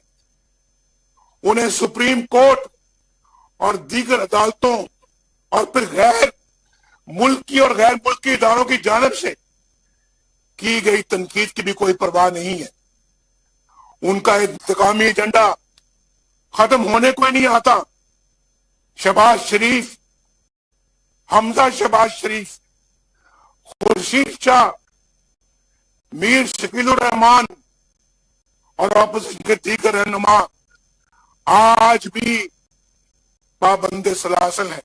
उन्हें सुप्रीम कोर्ट और दीगर अदालतों और फिर गैर मुल्की और गैर मुल्की इदारों की जानिब से की गई तनकीद की भी कोई परवाह नहीं है। उनका इंतकामी एजेंडा खत्म होने को ही नहीं आता। शहबाज शरीफ, हमजा शहबाज शरीफ, खुर्शीद शाह, मीर शकीलुर रहमान और ऑपोजिशन के दीगर रहनुमा आज भी पाबंदे सलासल हैं।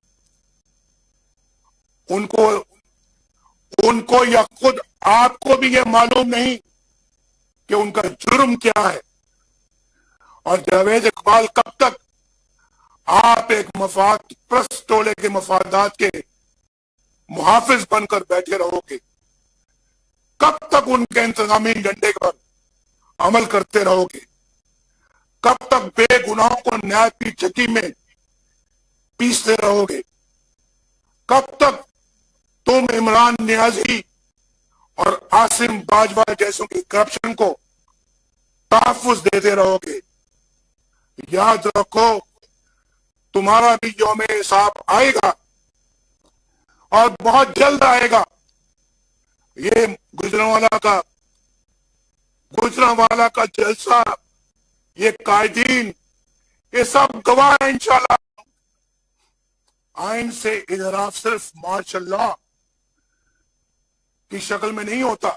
उनको या खुद आपको भी यह मालूम नहीं कि उनका जुर्म क्या है। और जावेद इकबाल, कब तक आप एक मफाद प्रस्त टोले के मफादात के मुहाफिज बनकर बैठे रहोगे? कब तक उनके इंतजामी डंडे पर अमल करते रहोगे? कब तक बेगुनाहों को न्याय की चक्की में पीसते रहोगे? कब तक तुम इमरान नियाजी और आसिम बाजवा जैसों की करप्शन को तहफ्फुज देते रहोगे? याद रखो, तुम्हारा भी यौम हिसाब आएगा और बहुत जल्द आएगा। ये गुजरांवाला का जलसा, ये कायदीन, ये सब गवाह है इंशाल्लाह। आइन से इजराफ सिर्फ माशाल्लाह की शक्ल में नहीं होता।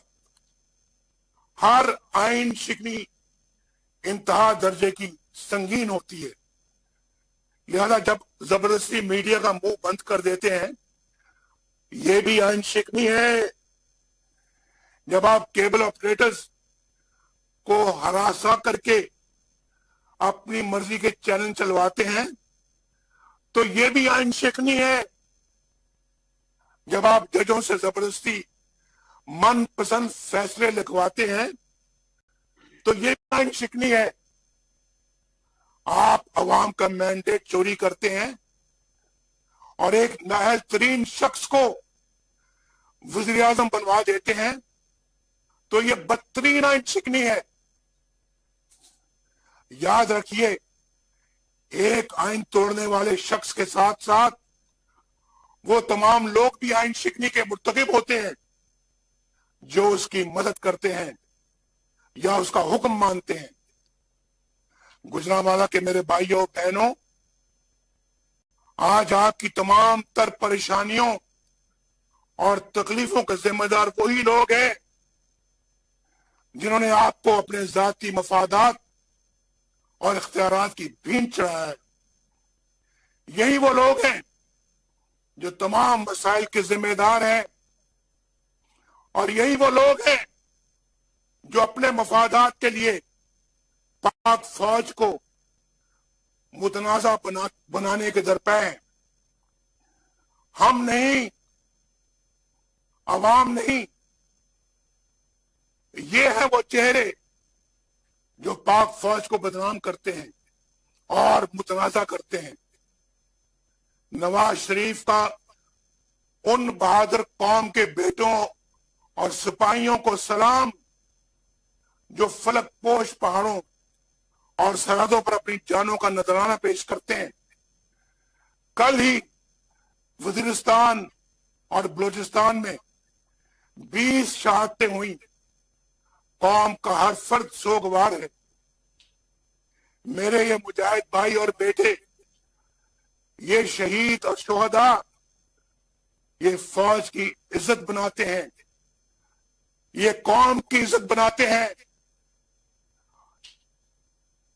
हर आइन शिकनी इंतहा दर्जे की संगीन होती है। लिहाजा जब जबरदस्ती मीडिया का मुंह बंद कर देते हैं, ये भी आइन शिकनी है। जब आप केबल ऑपरेटर्स को हरासा करके अपनी मर्जी के चैनल चलवाते हैं, तो ये भी आइन शिकनी है। जब आप जजों से जबरदस्ती मनपसंद फैसले लिखवाते हैं, तो ये भी आइन शिकनी है। आप अवाम का मैंडेट चोरी करते हैं और एक नाअहल तरीन शख्स को वज़ीर आज़म बनवा देते हैं, तो ये बदतरीन आइन शिकनी है। याद रखिए, एक आइन तोड़ने वाले शख्स के साथ साथ वो तमाम लोग भी आइन शिकनी के मुर्तकिब होते हैं जो उसकी मदद करते हैं या उसका हुक्म मानते हैं। गुजरांवाला के मेरे भाइयों बहनों, आज आपकी तमाम तर परेशानियों और तकलीफों के जिम्मेदार वही लोग हैं जिन्होंने आपको अपने जाती मफादात और इख्तियारात की भींच चढ़ाया है। यही वो लोग हैं जो तमाम मसाइल के जिम्मेदार हैं, और यही वो लोग हैं जो अपने मफादात के लिए पाक फौज को मुतनाज़ा बनाने के दरपे हैं। हम नहीं, अवाम नहीं, ये है वो चेहरे जो पाक फौज को बदनाम करते हैं और मुतनाज़ा करते हैं। नवाज शरीफ का उन बहादुर कौम के बेटों और सिपाहियों को सलाम जो फलक पोश पहाड़ों और सरहदों पर अपनी जानों का नजराना पेश करते हैं। कल ही वजीरिस्तान और बलूचिस्तान में 20 शहादतें हुई। कौम का हर फर्द सोगवार है। मेरे ये मुजाहिद भाई और बेटे, ये शहीद और शोहदा, ये फौज की इज्जत बनाते हैं, ये कौम की इज्जत बनाते हैं।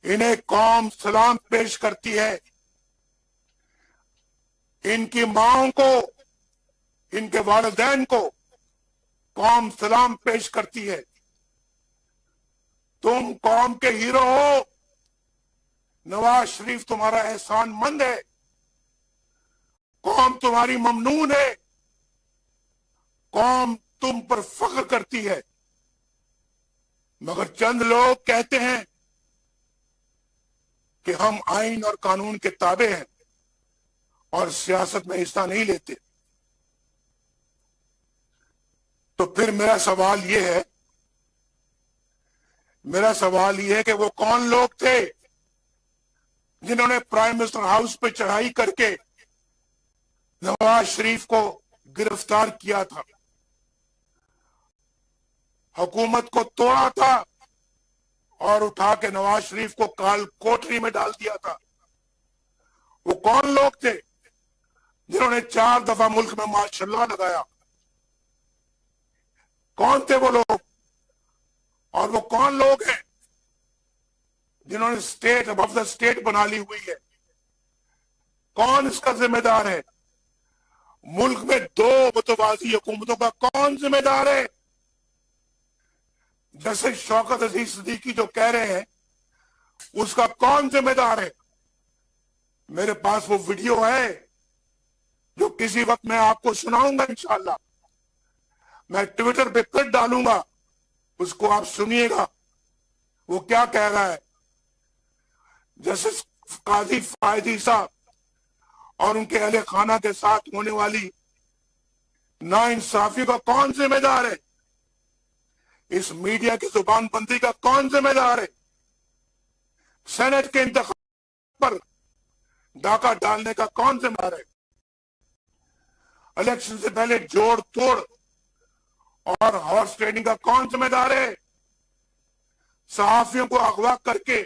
इन्हें कौम सलाम पेश करती है। इनकी माओं को, इनके वालिदैन को कौम सलाम पेश करती है। तुम कौम के हीरो हो। नवाज शरीफ तुम्हारा एहसानमंद है। कौम तुम्हारी ममनून है। कौम तुम पर फख्र करती है। मगर चंद लोग कहते हैं कि हम आइन और कानून के ताबे हैं और सियासत में हिस्सा नहीं लेते। तो फिर मेरा सवाल यह है कि वो कौन लोग थे जिन्होंने प्राइम मिनिस्टर हाउस पे चढ़ाई करके नवाज शरीफ को गिरफ्तार किया था, हुकूमत को तोड़ा था और उठा के नवाज शरीफ को काल कोठरी में डाल दिया था। वो कौन लोग थे जिन्होंने 4 दफा मुल्क में मार्शल्लाह लगाया? कौन थे वो लोग? और वो कौन लोग हैं जिन्होंने स्टेट अबव द स्टेट बना ली हुई है? कौन इसका जिम्मेदार है? मुल्क में 2 मुतवाज़ी हुकूमतों का कौन जिम्मेदार है? जैसे शौकत अजीज सिद्दीकी जो कह रहे हैं, उसका कौन जिम्मेदार है? मेरे पास वो वीडियो है जो किसी वक्त मैं आपको सुनाऊंगा इंशाअल्लाह। मैं ट्विटर पे फिर डालूंगा, उसको आप सुनिएगा वो क्या कह रहा है। जैसे काजी फायदी साहब और उनके अहले खाना के साथ होने वाली नाइंसाफी का कौन जिम्मेदार है? इस मीडिया की जुबान बंदी का कौन जिम्मेदार है? सेनेट के इंतखाब पर डाका डालने का कौन जिम्मेदार है? इलेक्शन से पहले जोड़ तोड़ और हॉर्स ट्रेडिंग का कौन जिम्मेदार है? सहाफियों को अगवा करके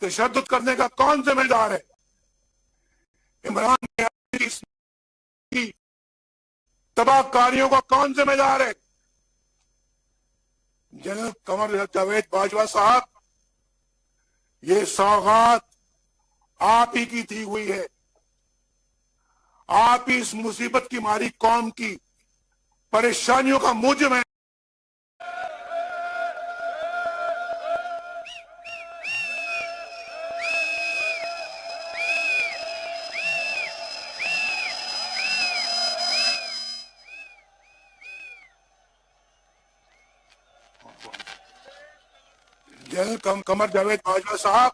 तशद्दुद करने का कौन जिम्मेदार है? इमरान की तबाहकारियों का कौन जिम्मेदार है? जनरल कमर जावेद बाजवा साहब, ये सौगात आप ही की दी हुई है। आप ही इस मुसीबत की मारी कौम की परेशानियों का मूजिब है। जनरल कमर जावेद बाजवा साहब,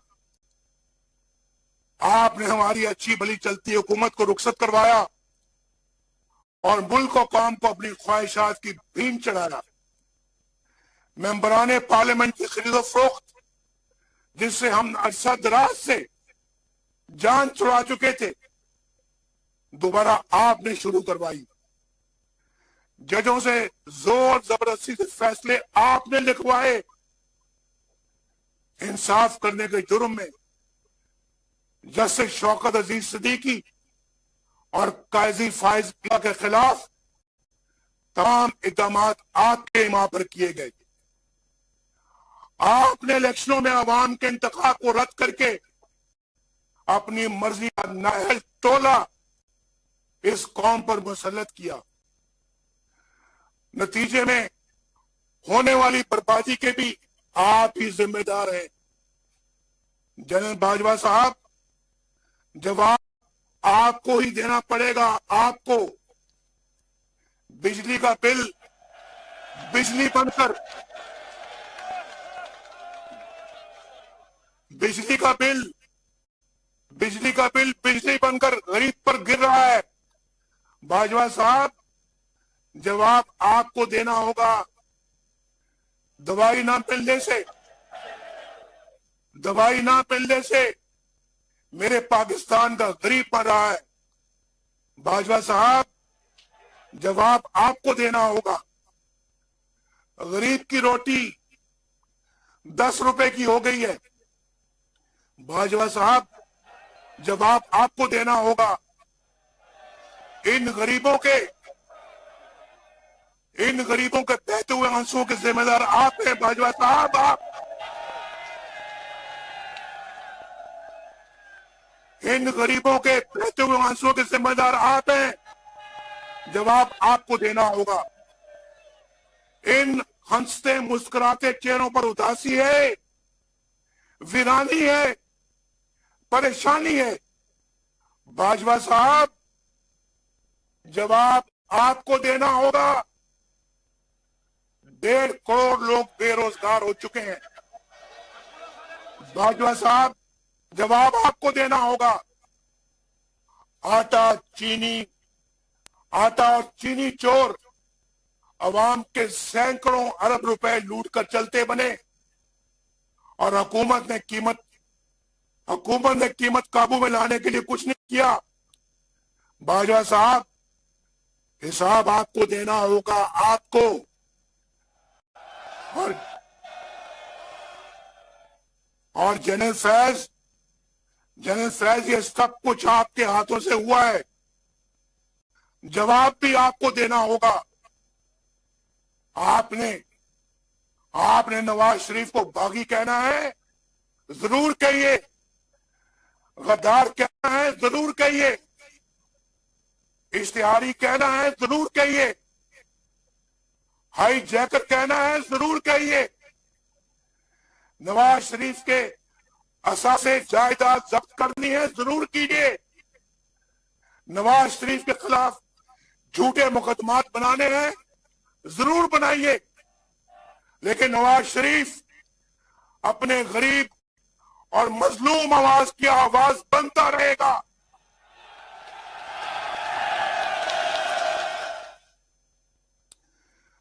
आपने हमारी अच्छी भली चलती हुकूमत को रुखसत करवाया और मुल्क और कौम को अपनी ख्वाहिशात की भीन चढ़ाया। मेंबरान पार्लियामेंट की खरीदो फरोख्त, जिससे हम अरसा दराज से जान छुड़ा चुके थे, दोबारा आपने शुरू करवाई। जजों से जोर जबरदस्ती से फैसले आपने लिखवाए। इंसाफ करने के जुर्म में जस्टिस शौकत अजीज सिद्दीकी और काजी फाइज के खिलाफ तमाम इकदाम आपके इमा पर किए गए। आपने इलेक्शनों में अवाम के इंतखाब को रद्द करके अपनी मर्जी का नाअहल टोला इस कौम पर मुसल्लत किया। नतीजे में होने वाली बर्बादी के भी आप ही जिम्मेदार हैं। जनरल बाजवा साहब, जवाब आपको ही देना पड़ेगा। आपको बिजली का बिल बिजली बनकर बिजली का बिल बिजली बनकर गरीब पर गिर रहा है। बाजवा साहब, जवाब आपको देना होगा। दवाई ना मिलने से मेरे पाकिस्तान का गरीब मर रहा है। बाजवा साहब, जवाब आपको देना होगा। गरीब की रोटी 10 रुपए की हो गई है। बाजवा साहब, जवाब आपको देना होगा। इन गरीबों के बहते हुए आंसुओं के जिम्मेदार आप हैं। बाजवा साहब, आप इन गरीबों के बहते हुए आंसुओं के जिम्मेदार आप हैं। जवाब आपको देना होगा। इन हंसते मुस्कुराते चेहरों पर उदासी है, वीरानी है, परेशानी है। बाजवा साहब, जवाब आपको देना होगा। 1.5 करोड़ लोग बेरोजगार हो चुके हैं। बाजवा साहब, जवाब आपको देना होगा। आटा और चीनी चोर अवाम के सैकड़ों अरब रुपए लूट कर चलते बने और हुकूमत ने कीमत काबू में लाने के लिए कुछ नहीं किया। बाजवा साहब, हिसाब आपको देना होगा। आपको और जनरल फैज, ये सब कुछ आपके हाथों से हुआ है। जवाब भी आपको देना होगा। आपने नवाज शरीफ को बागी कहना है, जरूर कहिए। गद्दार कहना है, जरूर कहिए। इश्तिहारी कहना है, जरूर कहिए। हाई जैकर कहना है, जरूर कहिए। नवाज शरीफ के असासे जायदाद जब्त करनी है, जरूर कीजिए। नवाज शरीफ के खिलाफ झूठे मुकदमात बनाने हैं, जरूर बनाइए। लेकिन नवाज शरीफ अपने गरीब और मजलूम आवाज की आवाज बनता रहेगा।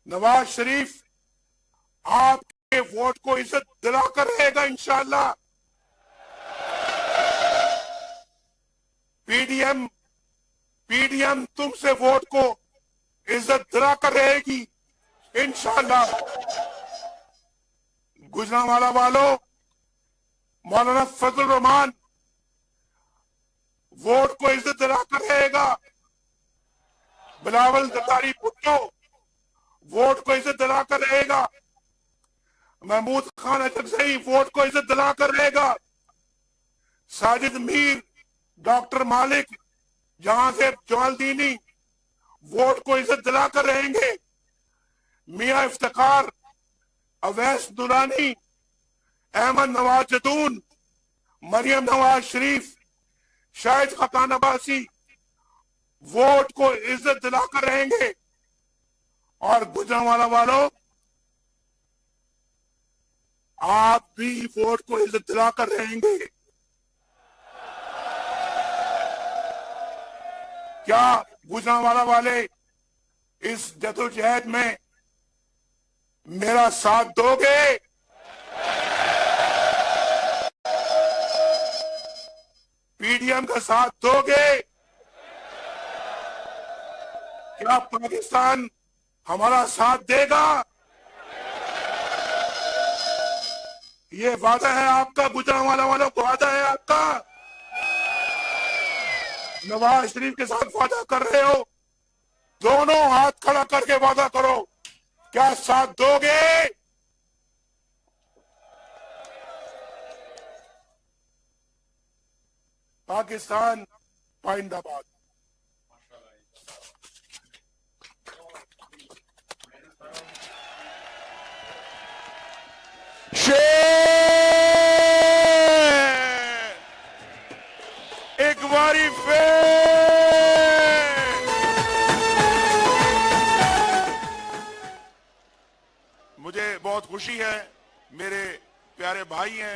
नवाज शरीफ आपके वोट को इज्जत दिलाकर रहेगा इंशाअल्लाह। पीडीएम तुमसे वोट को इज्जत दिलाकर रहेगी इंशाअल्लाह। गुजरांवाला वालों, मौलाना फजल रहमान वोट को इज्जत दिलाकर रहेगा। बिलावल जरदारी भुट्टो वोट को इज्जत दिलाकर रहेगा। महमूद खान अचकजई वोट को इज्जत दिलाकर रहेगा। साजिद मीर, डॉक्टर मालिक, जहांगीर जमालदीनी वोट को इज्जत दिलाकर रहेंगे। मियां इफ्तिकार, अवैस दुरानी, अहमद नवाज जदून, मरियम नवाज शरीफ, शाहिद खकान अब्बासी वोट को इज्जत दिलाकर रहेंगे। और गुजरांवाला वालों, आप भी वोट को इज्जत दिलाकर रहेंगे। क्या गुजरांवाला वाले इस जदोजहद में मेरा साथ दोगे? पीडीएम का साथ दोगे? क्या पाकिस्तान हमारा साथ देगा? ये वादा है आपका, गुजरांवाला वालों को वादा है आपका। नवाज शरीफ के साथ वादा कर रहे हो, दोनों हाथ खड़ा करके वादा करो, क्या साथ दोगे? पाकिस्तान पाइंदाबाद।
एक
मुझे बहुत खुशी है, मेरे प्यारे भाई हैं